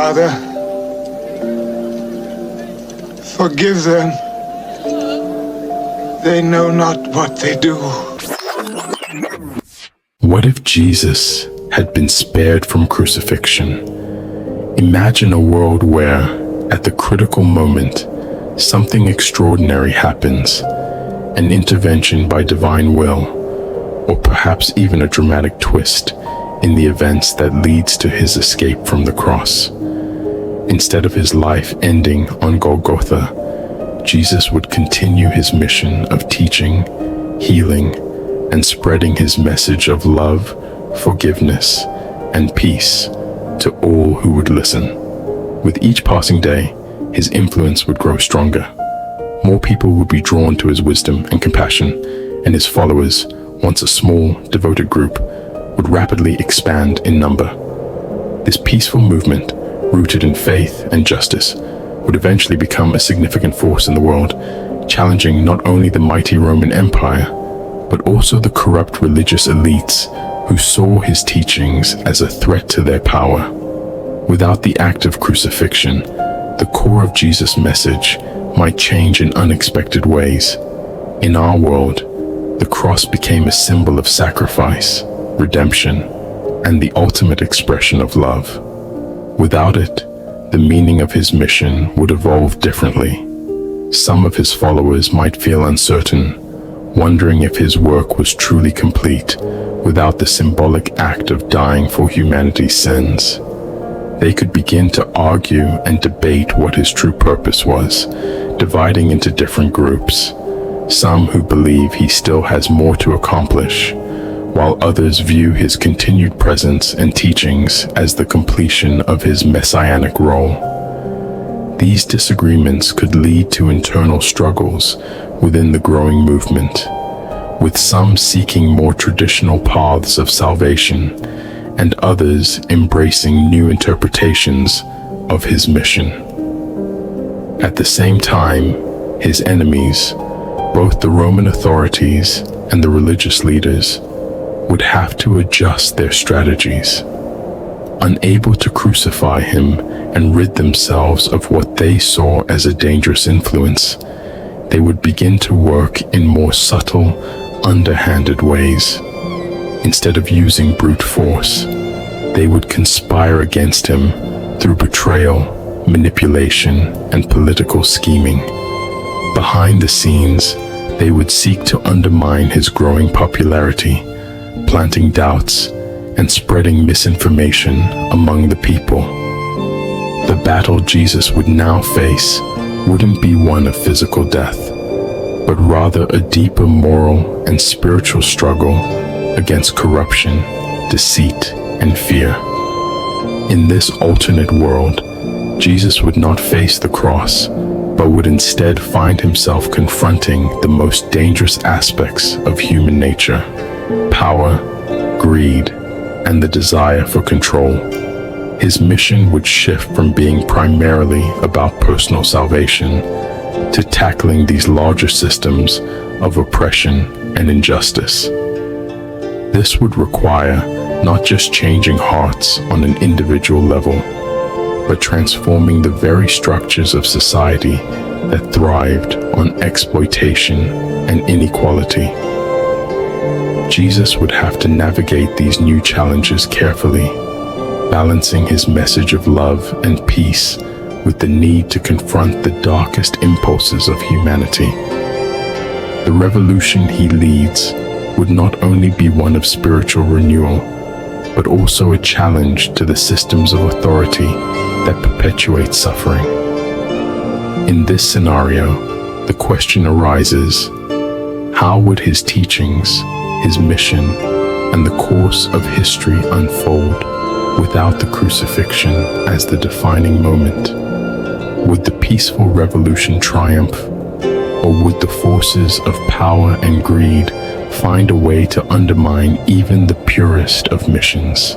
Father, forgive them. They know not what they do. What if Jesus had been spared from crucifixion? Imagine a world where, at the critical moment, something extraordinary happens, an intervention by divine will, or perhaps even a dramatic twist in the events that leads to his escape from the cross. Instead of his life ending on Golgotha, Jesus would continue his mission of teaching, healing, and spreading his message of love, forgiveness, and peace to all who would listen. With each passing day, his influence would grow stronger. More people would be drawn to his wisdom and compassion, and his followers, once a small, devoted group, would rapidly expand in number. This peaceful movement, rooted in faith and justice, would eventually become a significant force in the world, challenging not only the mighty Roman Empire, but also the corrupt religious elites who saw his teachings as a threat to their power. Without the act of crucifixion, the core of Jesus' message might change in unexpected ways. In our world, the cross became a symbol of sacrifice, redemption, and the ultimate expression of love. Without it, the meaning of his mission would evolve differently. Some of his followers might feel uncertain, wondering if his work was truly complete without the symbolic act of dying for humanity's sins. They could begin to argue and debate what his true purpose was, dividing into different groups. Some who believe he still has more to accomplish, while others view his continued presence and teachings as the completion of his messianic role. These disagreements could lead to internal struggles within the growing movement, with some seeking more traditional paths of salvation and others embracing new interpretations of his mission. At the same time, his enemies, both the Roman authorities and the religious leaders, would have to adjust their strategies. Unable to crucify him and rid themselves of what they saw as a dangerous influence, they would begin to work in more subtle, underhanded ways. Instead of using brute force, they would conspire against him through betrayal, manipulation, and political scheming. Behind the scenes, they would seek to undermine his growing popularity, planting doubts and spreading misinformation among the people. The battle Jesus would now face wouldn't be one of physical death, but rather a deeper moral and spiritual struggle against corruption, deceit, and fear. In this alternate world, Jesus would not face the cross, but would instead find himself confronting the most dangerous aspects of human nature: power, greed, and the desire for control. His mission would shift from being primarily about personal salvation to tackling these larger systems of oppression and injustice. This would require not just changing hearts on an individual level, but transforming the very structures of society that thrived on exploitation and inequality. Jesus would have to navigate these new challenges carefully, balancing his message of love and peace with the need to confront the darkest impulses of humanity. The revolution he leads would not only be one of spiritual renewal, but also a challenge to the systems of authority that perpetuate suffering. In this scenario, the question arises: how would his teachings, his mission, and the course of history unfold without the crucifixion as the defining moment? Would the peaceful revolution triumph, or would the forces of power and greed find a way to undermine even the purest of missions?